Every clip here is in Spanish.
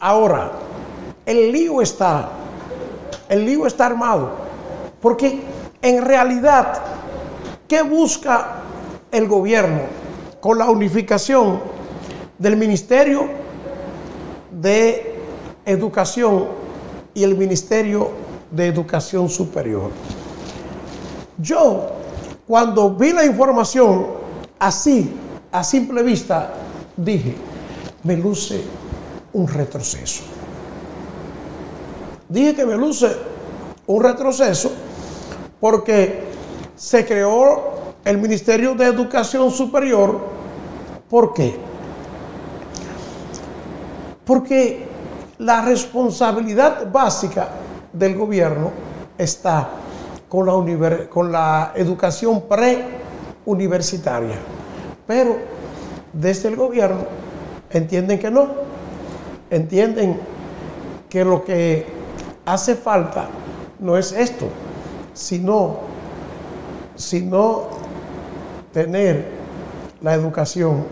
Ahora, el lío está armado, porque en realidad, ¿qué busca el gobierno con la unificación del Ministerio de Educación y el Ministerio de Educación Superior? Yo, cuando vi la información así, a simple vista, dije, me luce un retroceso. Dije que me luce un retroceso porque se creó el Ministerio de Educación Superior. ¿Por qué? Porque la responsabilidad básica del gobierno está con la educación preuniversitaria. Pero desde el gobierno entienden que no. Entienden que lo que hace falta no es esto, sino tener la educación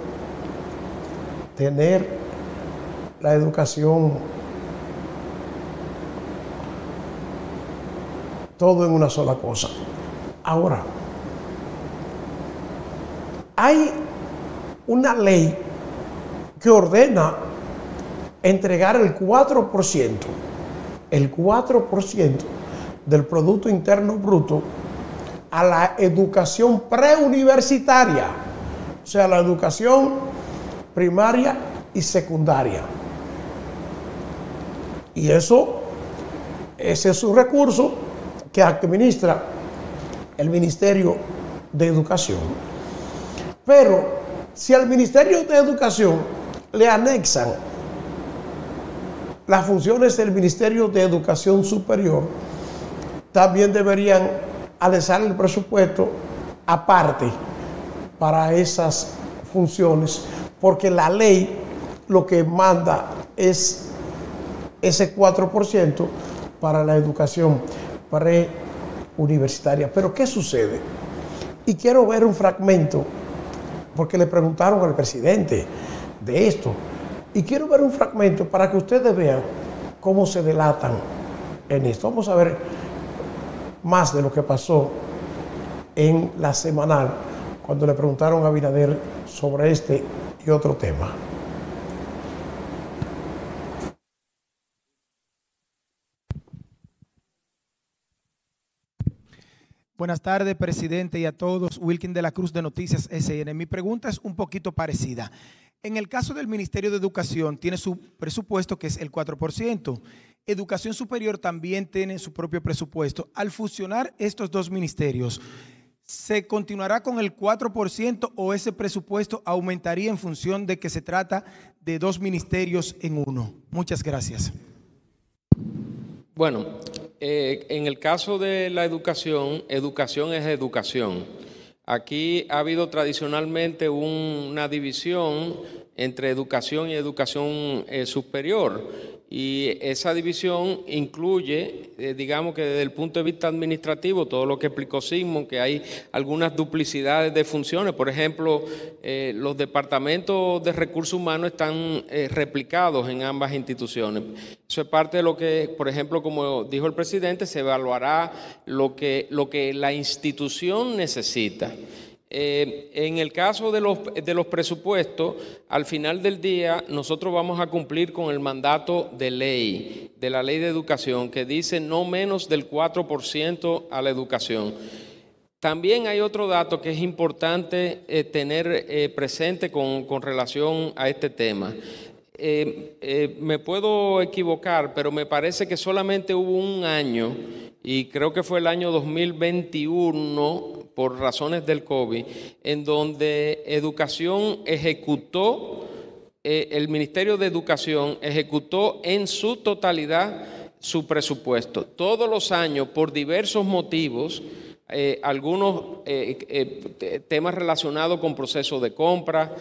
todo en una sola cosa. Ahora, hay una ley que ordena entregar el 4% del Producto Interno Bruto a la educación preuniversitaria, o sea, la educación primaria y secundaria. Y ese es un recurso que administra el Ministerio de Educación. Pero si al Ministerio de Educación le anexan las funciones del Ministerio de Educación Superior, también deberían anexar el presupuesto aparte para esas funciones, porque la ley lo que manda es ese 4% para la educación preuniversitaria. Pero ¿qué sucede? Y quiero ver un fragmento, porque le preguntaron al presidente de esto, y quiero ver un fragmento para que ustedes vean cómo se delatan en esto. Vamos a ver más de lo que pasó en la semanal cuando le preguntaron a Abinader sobre este y otro tema. Buenas tardes, presidente, y a todos. Wilkin de la Cruz de Noticias SN. Mi pregunta es un poquito parecida. En el caso del Ministerio de Educación, tiene su presupuesto que es el 4%. Educación Superior también tiene su propio presupuesto. Al fusionar estos dos ministerios, ¿se continuará con el 4% o ese presupuesto aumentaría en función de que se trata de dos ministerios en uno? Muchas gracias. Bueno, en el caso de la educación, educación es educación. Aquí ha habido tradicionalmente una división entre educación y educación superior. Y esa división incluye, digamos que desde el punto de vista administrativo, todo lo que explicó Sigmund, que hay algunas duplicidades de funciones. Por ejemplo, los departamentos de recursos humanos están replicados en ambas instituciones. Eso es parte de lo que, por ejemplo, como dijo el presidente, se evaluará lo que la institución necesita. En el caso de los presupuestos, al final del día nosotros vamos a cumplir con el mandato de ley, de la ley de educación, que dice no menos del 4% a la educación. También hay otro dato que es importante tener presente con relación a este tema. Me puedo equivocar, pero me parece que solamente hubo un año, y creo que fue el año 2021, por razones del COVID, en donde Educación ejecutó, el Ministerio de Educación ejecutó en su totalidad su presupuesto. Todos los años, por diversos motivos, algunos temas relacionados con procesos de compra,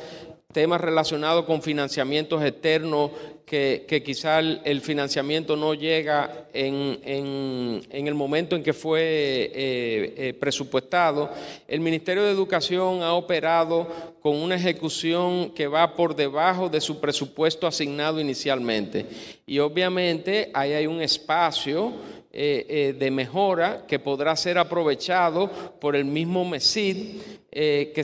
temas relacionados con financiamientos externos, que quizá el financiamiento no llega en el momento en que fue presupuestado. El Ministerio de Educación ha operado con una ejecución que va por debajo de su presupuesto asignado inicialmente. Y obviamente ahí hay un espacio de mejora que podrá ser aprovechado por el mismo MESID que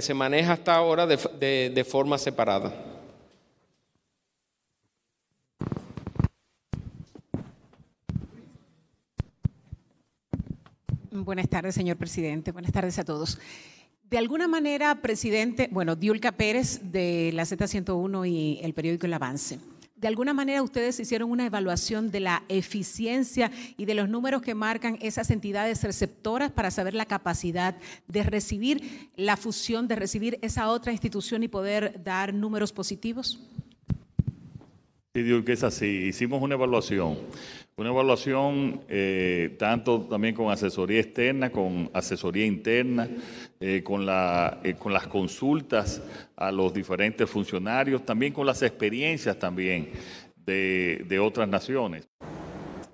se maneja hasta ahora de forma separada. Buenas tardes, señor presidente. Buenas tardes a todos. De alguna manera, presidente, Diulca Pérez de la Z101 y el periódico El Avance. De alguna manera ustedes hicieron una evaluación de la eficiencia y de los números que marcan esas entidades receptoras para saber la capacidad de recibir la fusión, de recibir esa otra institución y poder dar números positivos. Sí, Diulca, es así. Hicimos una evaluación tanto también con asesoría externa, con asesoría interna, con las consultas a los diferentes funcionarios, también con las experiencias también de otras naciones.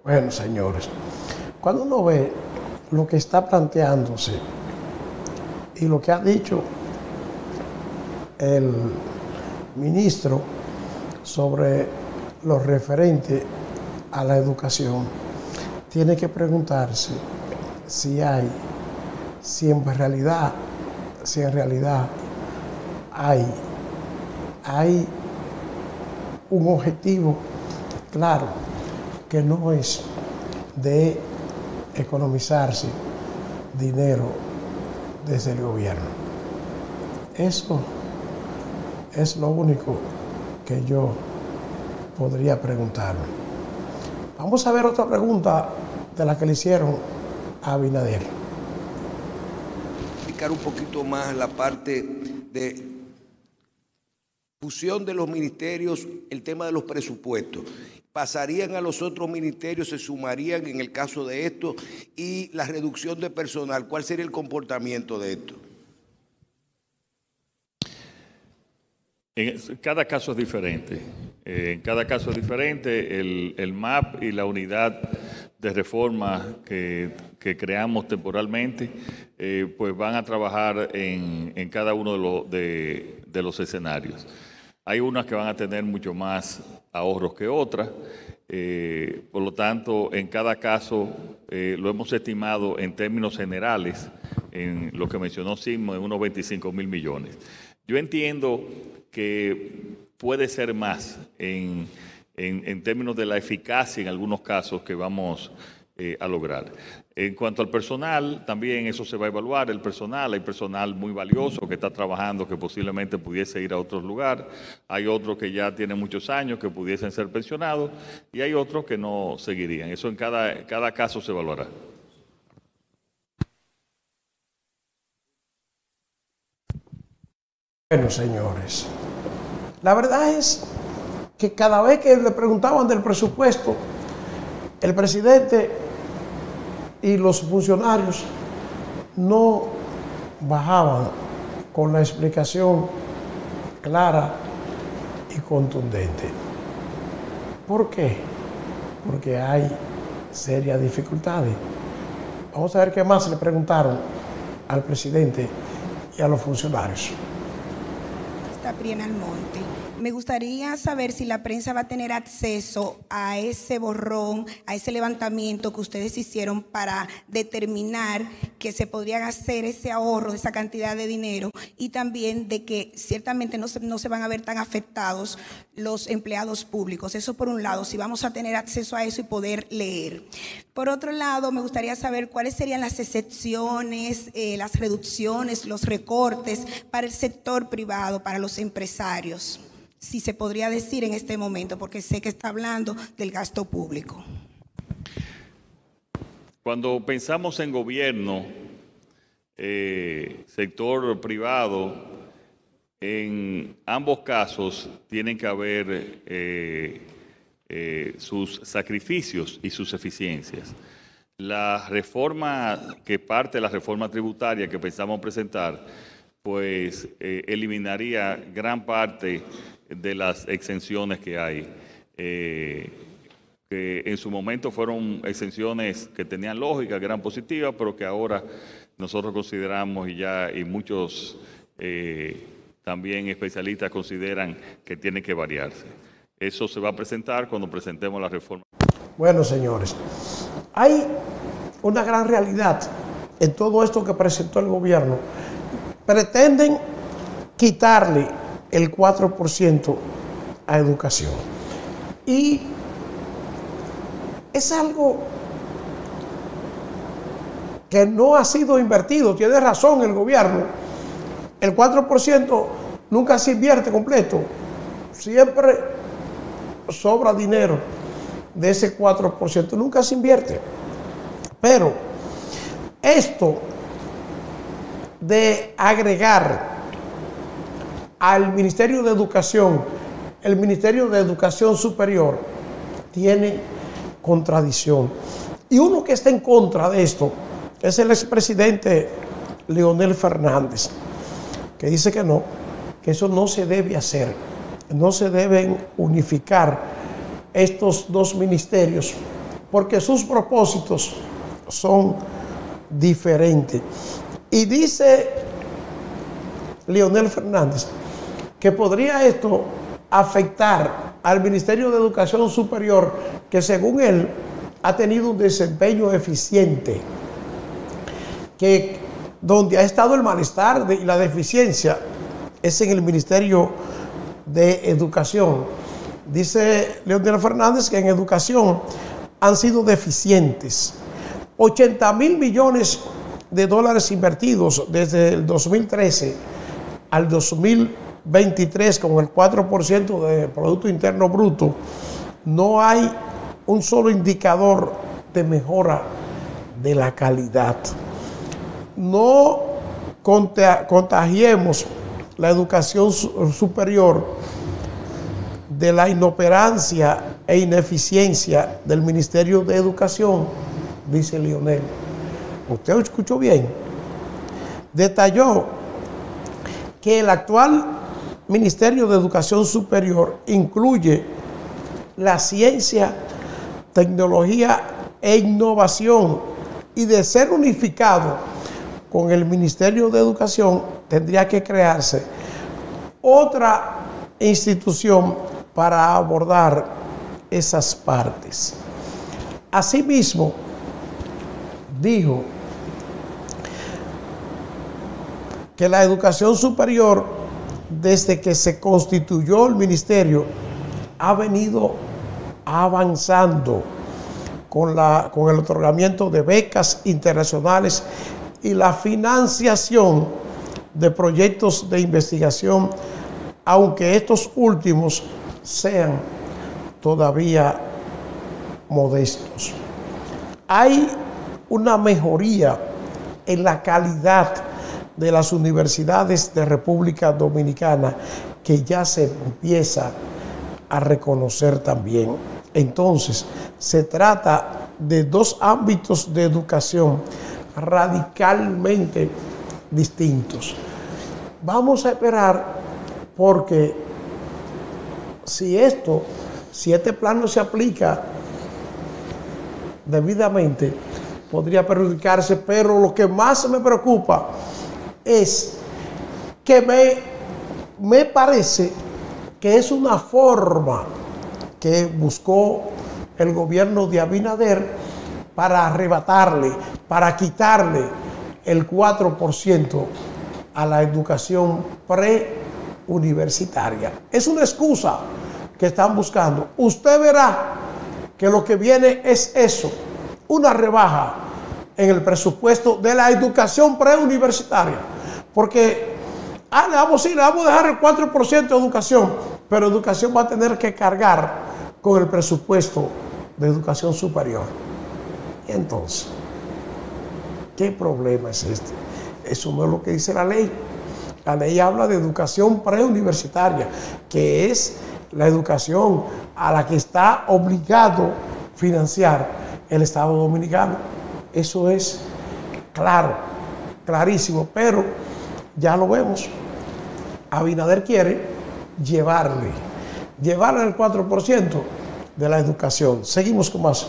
Bueno, señores, cuando uno ve lo que está planteándose y lo que ha dicho el ministro sobre lo referente a la educación, tiene que preguntarse si en realidad hay un objetivo claro que no es de economizarse dinero desde el gobierno. Eso es lo único que yo podría preguntarme. Vamos a ver otra pregunta de la que le hicieron a Abinader. Explicar un poquito más la parte de fusión de los ministerios, el tema de los presupuestos. ¿Pasarían a los otros ministerios, se sumarían en el caso de esto? Y la reducción de personal, ¿cuál sería el comportamiento de esto? Cada caso es diferente. En cada caso es diferente. El MAP y la unidad de reforma que creamos temporalmente, pues van a trabajar en cada uno de los escenarios. Hay unas que van a tener mucho más ahorros que otras. Por lo tanto, en cada caso lo hemos estimado en términos generales, en lo que mencionó Sismo, en unos 25.000 millones. Yo entiendo que puede ser más en términos de la eficacia en algunos casos que vamos a lograr. En cuanto al personal, también eso se va a evaluar. El personal, hay personal muy valioso que está trabajando, que posiblemente pudiese ir a otros lugares. Hay otros que ya tienen muchos años que pudiesen ser pensionados y hay otros que no seguirían. Eso en cada caso se evaluará. Bueno, señores, la verdad es que cada vez que le preguntaban del presupuesto, el presidente y los funcionarios no bajaban con la explicación clara y contundente. ¿Por qué? Porque hay serias dificultades. Vamos a ver qué más le preguntaron al presidente y a los funcionarios. Priena Almonte. Me gustaría saber si la prensa va a tener acceso a ese borrón, a ese levantamiento que ustedes hicieron para determinar que se podrían hacer ese ahorro de esa cantidad de dinero y también de que ciertamente no se van a ver tan afectados los empleados públicos. Eso por un lado, si vamos a tener acceso a eso y poder leer. Por otro lado, me gustaría saber cuáles serían las excepciones, las reducciones, los recortes para el sector privado, para los empresarios. Si se podría decir en este momento, porque sé que está hablando del gasto público. Cuando pensamos en gobierno, sector privado, en ambos casos tienen que haber sus sacrificios y sus eficiencias. La reforma, que parte de la reforma tributaria que pensamos presentar, pues eliminaría gran parte de las exenciones que hay, que en su momento fueron exenciones que tenían lógica, que eran positivas, pero que ahora nosotros consideramos y muchos también especialistas consideran que tiene que variarse. Eso se va a presentar cuando presentemos la reforma. Bueno, señores, hay una gran realidad en todo esto que presentó el gobierno. Pretenden quitarle el 4% a educación. Y es algo que no ha sido invertido. Tiene razón el gobierno. El 4% nunca se invierte completo. Siempre sobra dinero de ese 4%. Nunca se invierte. Pero esto de agregar al Ministerio de Educación, el Ministerio de Educación Superior, tiene contradicción. Y uno que está en contra de esto es el expresidente Leonel Fernández, que dice que no, que eso no se debe hacer, no se deben unificar estos dos ministerios, porque sus propósitos son diferentes. Y dice Leonel Fernández que podría esto afectar al Ministerio de Educación Superior, que según él ha tenido un desempeño eficiente, que donde ha estado el malestar y la deficiencia es en el Ministerio de Educación. Dice Leonel Fernández que en educación han sido deficientes. 80.000 millones de dólares invertidos desde el 2013 al 2023 con el 4% de Producto Interno Bruto. No hay un solo indicador de mejora de la calidad. No contagiemos la educación superior de la inoperancia e ineficiencia del Ministerio de Educación, dice Leonel. ¿Usted escuchó bien? Detalló que el actual Ministerio de Educación Superior incluye la ciencia, tecnología e innovación, y de ser unificado con el Ministerio de Educación tendría que crearse otra institución para abordar esas partes. Asimismo, dijo que la educación superior, desde que se constituyó el ministerio, ha venido avanzando con el otorgamiento de becas internacionales y la financiación de proyectos de investigación, aunque estos últimos sean todavía modestos. Hay una mejoría en la calidad de las universidades de República Dominicana que ya se empieza a reconocer también. Entonces, se trata de dos ámbitos de educación radicalmente distintos. Vamos a esperar, porque si este plan no se aplica debidamente, podría perjudicarse. Pero lo que más me preocupa es que me parece que es una forma que buscó el gobierno de Abinader para arrebatarle, para quitarle el 4% a la educación preuniversitaria. Es una excusa que están buscando. Usted verá que lo que viene es eso, una rebaja en el presupuesto de la educación preuniversitaria. Porque le vamos a dejar el 4% de educación, pero educación va a tener que cargar con el presupuesto de educación superior. Y entonces, ¿qué problema es este? Eso no es lo que dice la ley. La ley habla de educación preuniversitaria, que es la educación a la que está obligado financiar el Estado Dominicano. Eso es claro, clarísimo. Pero ya lo vemos. Abinader quiere llevarle el 4% de la educación. Seguimos con más.